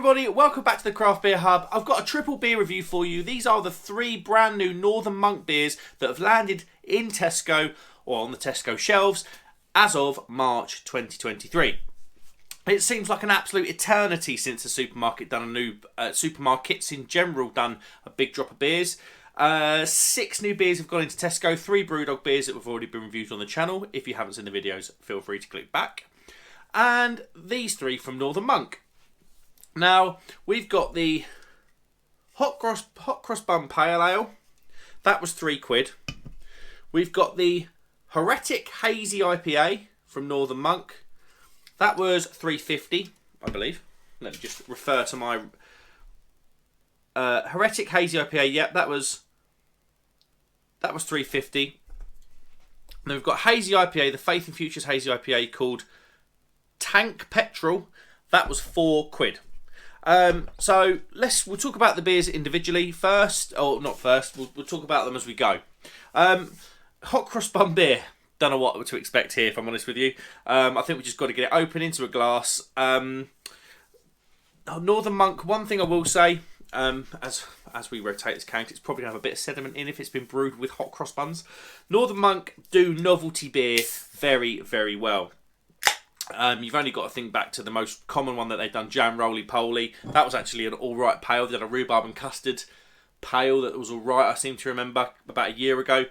everybody, welcome back to the Craft Beer Hub. I've got a triple beer review for you. These are the 3 brand new Northern Monk beers that have landed in Tesco, or on the Tesco shelves, as of March 2023. It seems like an absolute eternity since the supermarket done a new, supermarkets in general done a big drop of beers. 6 new beers have gone into Tesco, 3 Brewdog beers that have already been reviewed on the channel. If you haven't seen the videos, feel free to click back. And these 3 from Northern Monk. Now, we've got the Hot Cross Bun Pale Ale. That was £3. We've got the Heretic Hazy IPA from Northern Monk. That was £3.50, I believe. Let me just refer to my Heretic Hazy IPA. Yep, that was £3.50. Then we've got Hazy IPA, the Faith and Futures Hazy IPA called Tank Petrol. That was £4. So we'll talk about the beers individually first, or not first. We'll talk about them as we go. Hot Cross Bun beer. Don't know what to expect here, if I'm honest with you. I think we just got to get it open into a glass. Northern Monk. One thing I will say, as we rotate this count, it's probably gonna have a bit of sediment in if it's been brewed with hot cross buns. Northern Monk do novelty beer very, very well. You've only got to think back to the most common one that they've done, Jam Roly Poly. That was actually an alright pale. They did a rhubarb and custard pale that was alright, I seem to remember, about a year ago.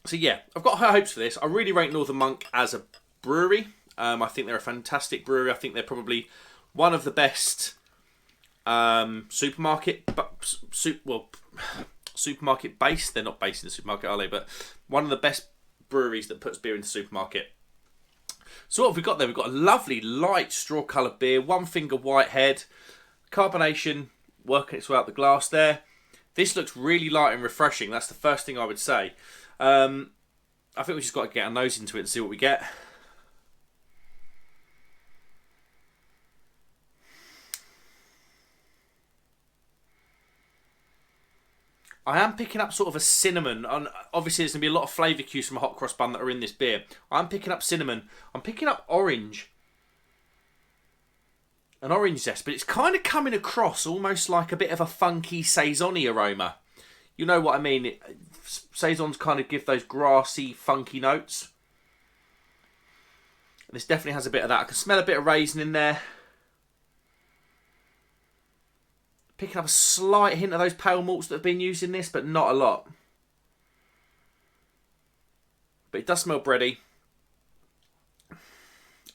So yeah, I've got high hopes for this. I really rate Northern Monk as a brewery. I think they're a fantastic brewery. I think they're probably one of the best supermarket based. They're not based in the supermarket, are they? But one of the best breweries that puts beer into the supermarket. So what have we got there? We've got a lovely light straw coloured beer, 1 finger white head, carbonation working its way out the glass there. This looks really light and refreshing. That's the first thing I would say. I think we just got to get our nose into it and see what we get. I am picking up sort of a cinnamon. Obviously, there's going to be a lot of flavour cues from a hot cross bun that are in this beer. I'm picking up cinnamon. I'm picking up orange. An orange zest, but it's kind of coming across almost like a bit of a funky saison-y aroma. You know what I mean? Saisons kind of give those grassy, funky notes. This definitely has a bit of that. I can smell a bit of raisin in there. Picking up a slight hint of those pale malts that have been used in this, but not a lot. But it does smell bready.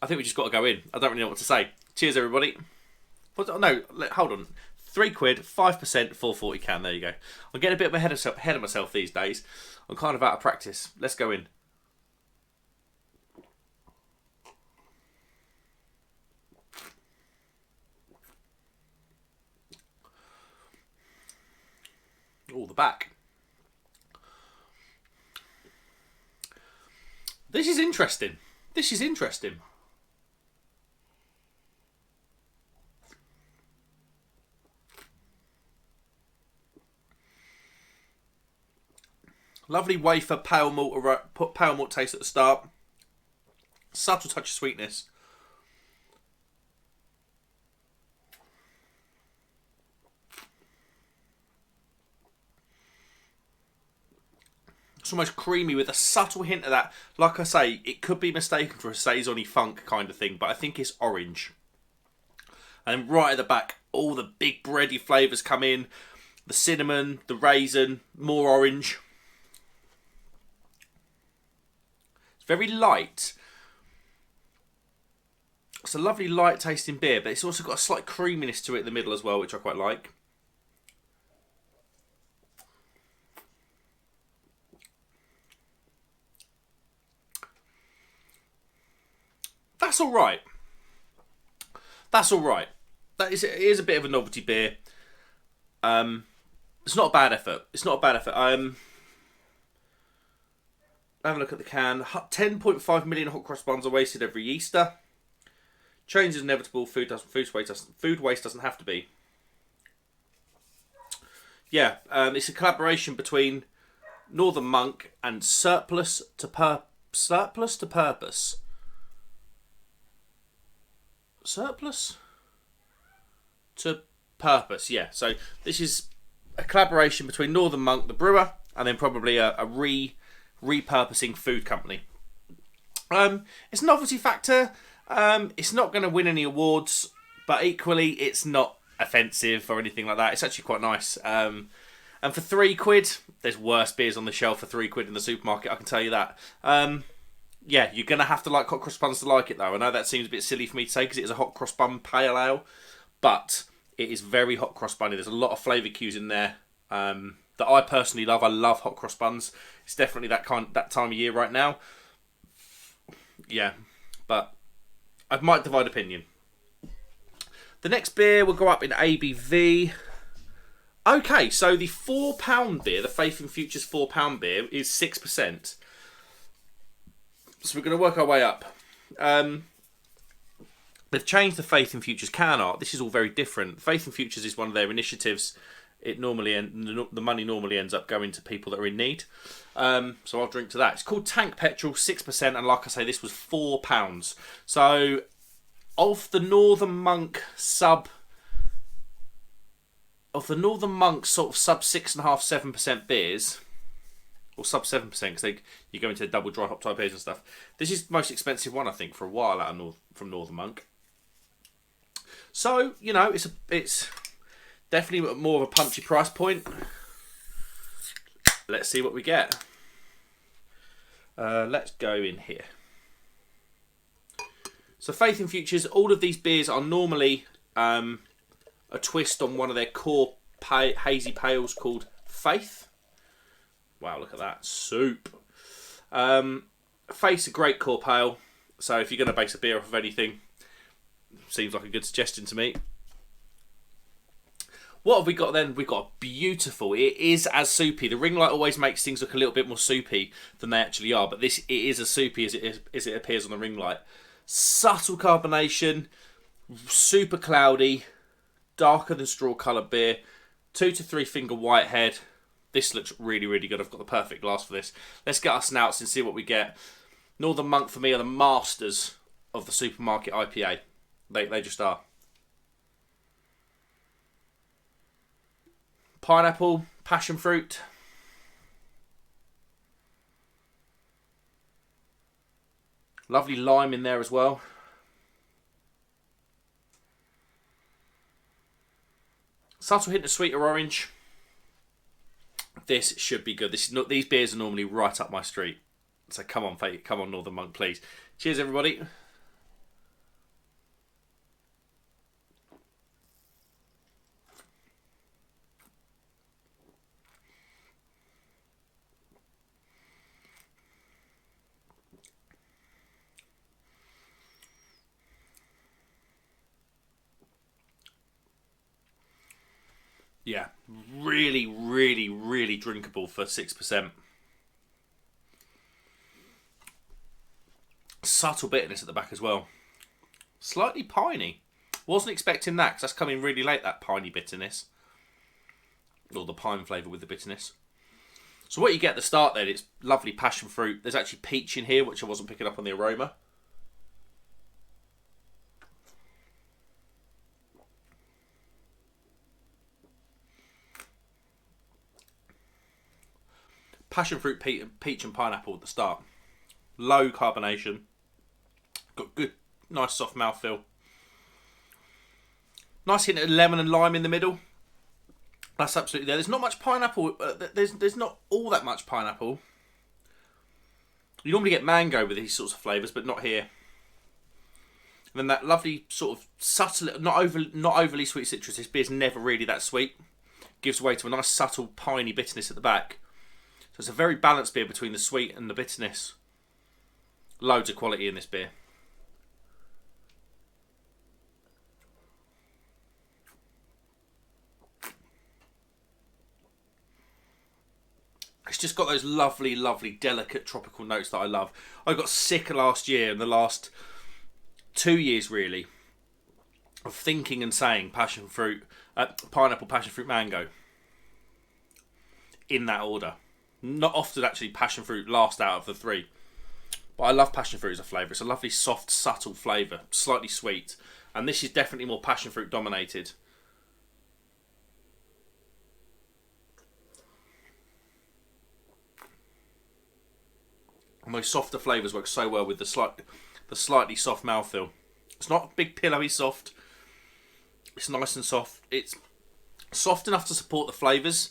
I think we just got to go in. I don't really know what to say. Cheers, everybody. No, hold on. £3, 5%, 440 can. There you go. I'm getting a bit ahead of myself these days. I'm kind of out of practice. Let's go in. Oh, the back. This is interesting. This is interesting. Lovely wafer pale malt taste at the start. Subtle touch of sweetness. It's almost creamy with a subtle hint of that. Like I say, it could be mistaken for a saison-y funk kind of thing, but I think it's orange. And then right at the back, all the big bready flavours come in. The cinnamon, the raisin, more orange. It's very light. It's a lovely light tasting beer, but it's also got a slight creaminess to it in the middle as well, which I quite like. That's all right. That's all right. It is a bit of a novelty beer. It's not a bad effort. It's not a bad effort. Have a look at the can. 10.5 million hot cross buns are wasted every Easter. Change is inevitable. Food waste doesn't have to be. Yeah, it's a collaboration between Northern Monk and Surplus to Purpose. Surplus? to purpose, yeah. So this is a collaboration between Northern Monk, the brewer, and then probably a repurposing food company. It's a novelty factor. It's not going to win any awards, but equally it's not offensive or anything like that. It's actually quite nice. And for £3, there's worse beers on the shelf for £3 in the supermarket, I can tell you that. Yeah, you're going to have to like hot cross buns to like it, though. I know that seems a bit silly for me to say because it is a hot cross bun pale ale, but it is very hot cross bunny. There's a lot of flavour cues in there that I personally love. I love hot cross buns. It's definitely that time of year right now. Yeah, but I might divide opinion. The next beer will go up in ABV. Okay, so the £4 beer, the Faith in Futures £4 beer, is 6%. So we're going to work our way up. They've changed the Faith in Futures can art. This is all very different. Faith in Futures is one of their initiatives. The money normally ends up going to people that are in need. So I'll drink to that. It's called Tank Petrol, 6%, and like I say, this was £4. So of the Northern Monk sort of sub 6.5%, 7% beers, or sub 7% because you go into double dry hop type beers and stuff. This is the most expensive one I think for a while from Northern Monk. So you know it's definitely more of a punchy price point. Let's see what we get. Let's go in here. So Faith in Futures, all of these beers are normally a twist on one of their core hazy pales called Faith. Wow, look at that. Soup. Faith's a great core pale. So if you're going to base a beer off of anything, seems like a good suggestion to me. What have we got then? We've got beautiful. It is as soupy. The ring light always makes things look a little bit more soupy than they actually are, but it is as soupy as it appears on the ring light. Subtle carbonation, super cloudy, darker than straw coloured beer, 2 to 3 finger whitehead. This looks really, really good. I've got the perfect glass for this. Let's get our snouts and see what we get. Northern Monk for me are the masters of the supermarket IPA. They just are. Pineapple, passion fruit. Lovely lime in there as well. Subtle hint of sweeter orange. This should be good. These beers are normally right up my street. So come on, Fate. Come on, Northern Monk, please. Cheers, everybody. Yeah, really, really, really drinkable for 6%. Subtle bitterness at the back as well. Slightly piney. Wasn't expecting that because that's coming really late, that piney bitterness. Or the pine flavour with the bitterness. So what you get at the start then, it's lovely passion fruit. There's actually peach in here, which I wasn't picking up on the aroma. Passion fruit, peach and pineapple at the start. Low carbonation. Got good, nice soft mouthfeel. Nice hint of lemon and lime in the middle. That's absolutely there. There's not much pineapple. There's not all that much pineapple. You normally get mango with these sorts of flavours, but not here. And then that lovely sort of subtle, not overly sweet citrus. This beer's never really that sweet. Gives way to a nice subtle piney bitterness at the back. So it's a very balanced beer between the sweet and the bitterness. Loads of quality in this beer. It's just got those lovely, lovely, delicate tropical notes that I love. I got sick last year, and the last 2 years really, of thinking and saying passion fruit, pineapple, passion fruit, mango. In that order. Not often actually passion fruit last out of the three. But I love passion fruit as a flavour. It's a lovely, soft, subtle flavour. Slightly sweet. And this is definitely more passion fruit dominated. And those softer flavours work so well with the slightly soft mouthfeel. It's not big pillowy soft. It's nice and soft. It's soft enough to support the flavours,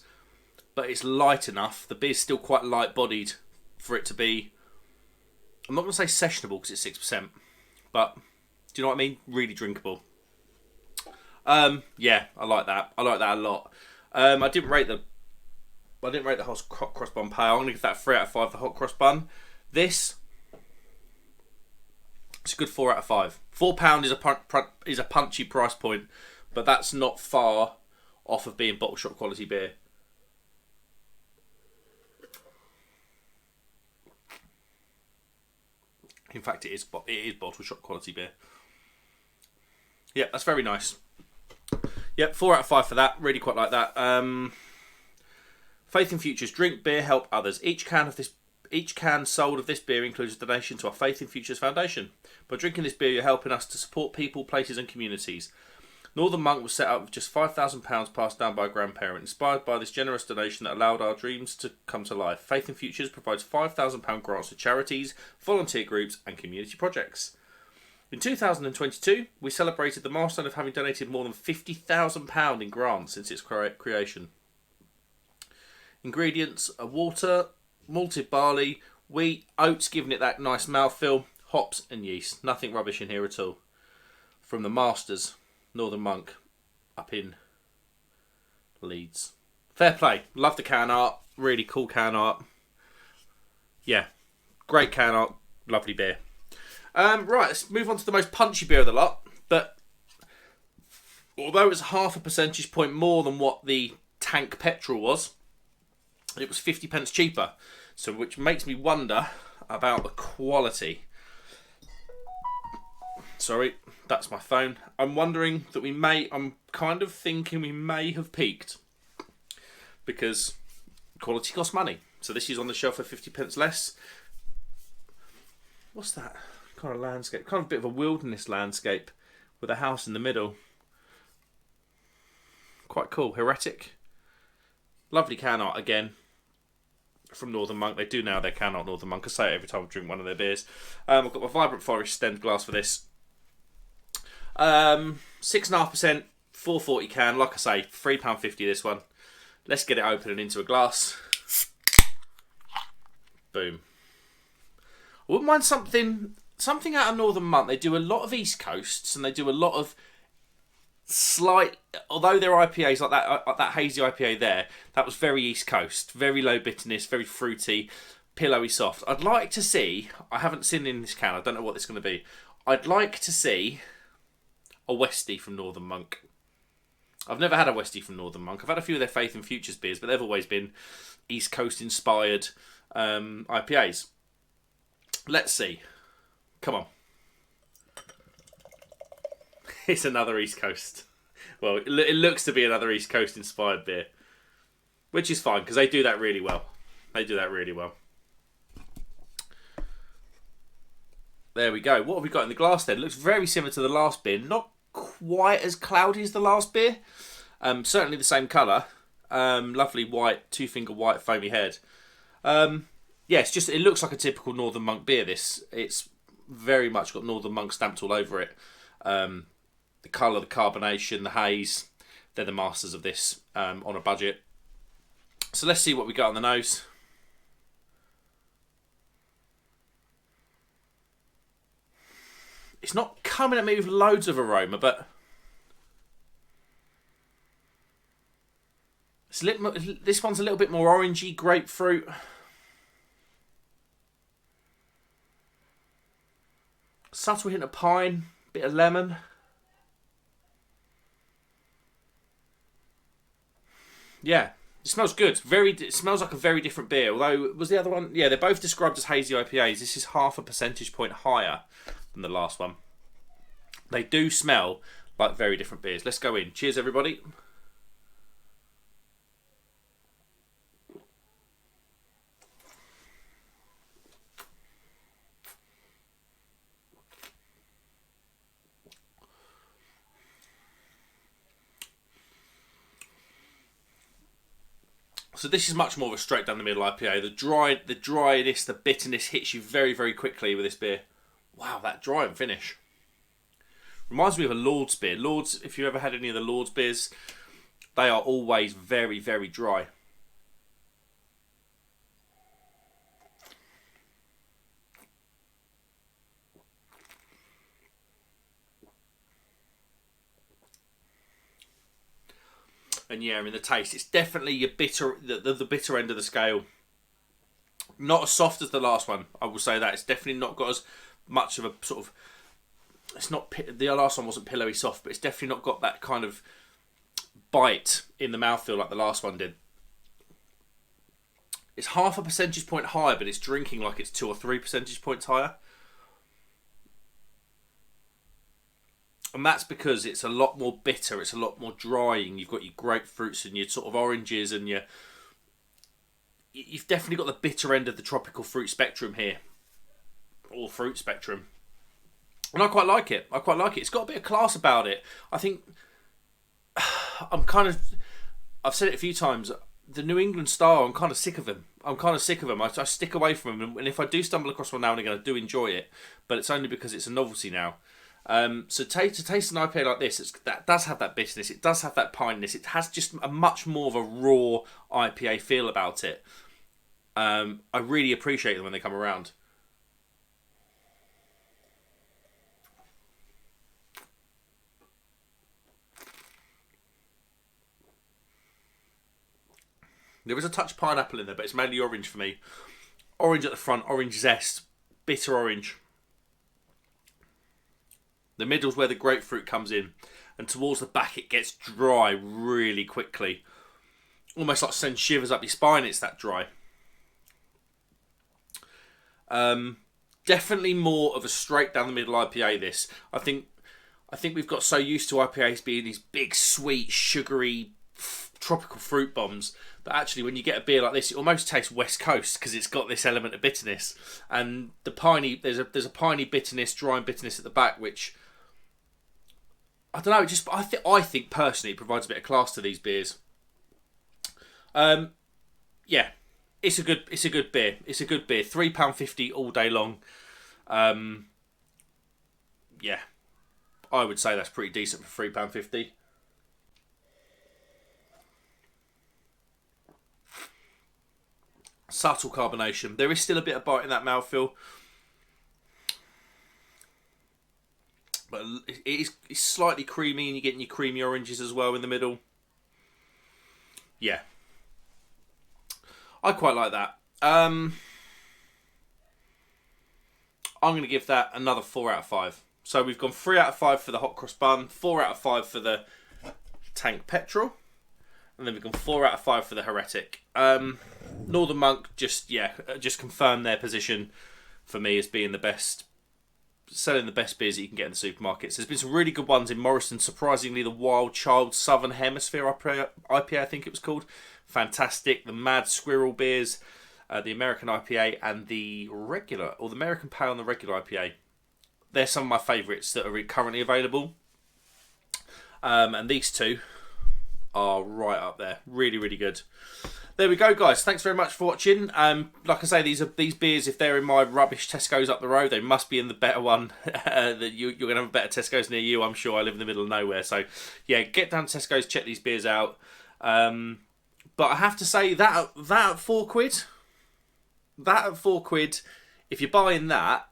but it's light enough. The beer's still quite light-bodied for it to be... I'm not going to say sessionable because it's 6%, but do you know what I mean? Really drinkable. Yeah, I like that. I like that a lot. I didn't rate the hot cross bun pale. I'm going to give that 3 out of 5. The hot cross bun. This, it's a good 4 out of 5. £4 is a punchy price point, but that's not far off of being bottle shop quality beer. In fact, it is bottle shop quality beer. Yeah, that's very nice. Yep, 4 out of 5 for that. Really quite like that. Faith in Futures. Drink beer, help others. Each can sold of this beer includes a donation to our Faith in Futures Foundation. By drinking this beer, you're helping us to support people, places and communities. Northern Monk was set up with just £5,000 passed down by a grandparent, inspired by this generous donation that allowed our dreams to come to life. Faith in Futures provides £5,000 grants to charities, volunteer groups and community projects. In 2022, we celebrated the milestone of having donated more than £50,000 in grants since its creation. Ingredients are water, malted barley, wheat, oats giving it that nice mouthfeel, hops and yeast. Nothing rubbish in here at all. From the Masters, Northern Monk, up in Leeds. Fair play. Love the can art. Really cool can art. Yeah, great can art. Lovely beer. Right, let's move on to the most punchy beer of the lot. But although it's half a percentage point more than what the tank petrol was, it was 50p cheaper. So which makes me wonder about the quality. Sorry, that's my phone. I'm wondering that I'm kind of thinking we may have peaked. Because quality costs money. So this is on the shelf for 50p less. What's that kind of landscape? Kind of a bit of a wilderness landscape with a house in the middle. Quite cool. Heretic. Lovely can art again. From Northern Monk. They do now their can art, Northern Monk. I say it every time I drink one of their beers. I've got my Vibrant Forest stemmed glass for this. 6.5%, 440 can. Like I say, £3.50 this one. Let's get it open and into a glass. Boom. I wouldn't mind something out of Northern Monk. They do a lot of East Coasts and they do a lot of slight, although their IPAs like that hazy IPA there, that was very East Coast, very low bitterness, very fruity, pillowy soft. I'd like to see, I haven't seen in this can, I don't know what this is going to be. I'd like to see a Westie from Northern Monk. I've never had a Westie from Northern Monk. I've had a few of their Faith and Futures beers, but they've always been East Coast inspired IPAs. Let's see. Come on. It's another East Coast. Well, it looks to be another East Coast inspired beer. Which is fine, because they do that really well. They do that really well. There we go. What have we got in the glass then? It looks very similar to the last beer. Not quite as cloudy as the last beer. Certainly the same colour. Lovely white, two-finger white foamy head. Yeah, it looks like a typical Northern Monk beer, this. It's very much got Northern Monk stamped all over it. The colour, the carbonation, the haze. They're the masters of this on a budget. So let's see what we got on the nose. It's not coming at me with loads of aroma, but this one's a little bit more orangey, grapefruit. Subtle hint of pine, bit of lemon. Yeah, it smells good. It smells like a very different beer. Although, was the other one? Yeah, they're both described as hazy IPAs. This is half a percentage point higher than the last one. They do smell like very different beers. Let's go in. Cheers, everybody. So this is much more of a straight down the middle IPA. The dryness, the bitterness hits you very, very quickly with this beer. Wow, that dry and finish. Reminds me of a Lord's beer. Lord's, if you ever had any of the Lord's beers, they are always very, very dry. And yeah, in the taste, it's definitely your bitter, the bitter end of the scale. Not as soft as the last one, I will say that. It's definitely not got as much of a sort of... It's not... The last one wasn't pillowy soft, but it's definitely not got that kind of bite in the mouthfeel like the last one did. It's half a percentage point higher, but it's drinking like it's 2 or 3 percentage points higher. And that's because it's a lot more bitter, it's a lot more drying. You've got your grapefruits and your sort of oranges and you've definitely got the bitter end of the tropical fruit spectrum here. Or fruit spectrum. And I quite like it. It's got a bit of class about it. I think I've said it a few times, the New England style, I'm kind of sick of them. I stick away from them, and if I do stumble across one now and again, I do enjoy it, but it's only because it's a novelty now. So to taste an IPA like this, that does have that bitterness, it does have that pineness, it has just a much more of a raw IPA feel about it. I really appreciate them when they come around. There is a touch of pineapple in there, but it's mainly orange for me. Orange at the front, orange zest, bitter orange. The middle's where the grapefruit comes in, and towards the back it gets dry really quickly. Almost like sends shivers up your spine, it's that dry. Definitely more of a straight down the middle IPA this. I think we've got so used to IPAs being these big, sweet, sugary, tropical fruit bombs that actually when you get a beer like this, it almost tastes West Coast because it's got this element of bitterness. And the piney, there's a piney bitterness, dry bitterness at the back, which... I don't know. I think personally it provides a bit of class to these beers. Yeah, it's a good beer. It's a good beer. £3.50 all day long. Yeah, I would say that's pretty decent for £3.50. Subtle carbonation. There is still a bit of bite in that mouthfeel. But it's slightly creamy, and you're getting your creamy oranges as well in the middle. Yeah. I quite like that. I'm going to give that another 4 out of 5. So we've gone 3 out of 5 for the hot cross bun, 4 out of 5 for the tank petrol, and then we've gone 4 out of 5 for the heretic. Northern Monk just confirmed their position for me as being the best, selling the best beers that you can get in the supermarkets. There's been some really good ones in Morrison. Surprisingly, the Wild Child Southern Hemisphere IPA, I think it was called. Fantastic. The Mad Squirrel beers, the American IPA, and the regular, or the American Pale and the regular IPA. They're some of my favourites that are currently available. And these two are right up there. Really, really good. There we go, guys. Thanks very much for watching. Like I say, these beers, if they're in my rubbish Tesco's up the road, they must be in the better one. That you're going to have a better Tesco's near you, I'm sure. I live in the middle of nowhere. So, yeah, get down to Tesco's, check these beers out. But I have to say, that at £4, if you're buying that,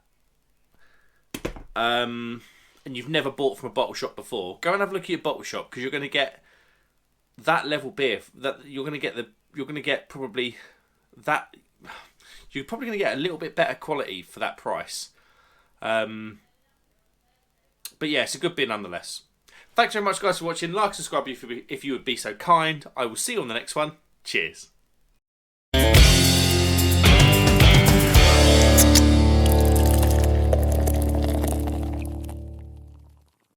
and you've never bought from a bottle shop before, go and have a look at your bottle shop, because you're going to get that level beer. You're probably going to get a little bit better quality for that price. But yeah, it's a good beer nonetheless. Thanks very much, guys, for watching. Like, subscribe if you would be so kind. I will see you on the next one. Cheers.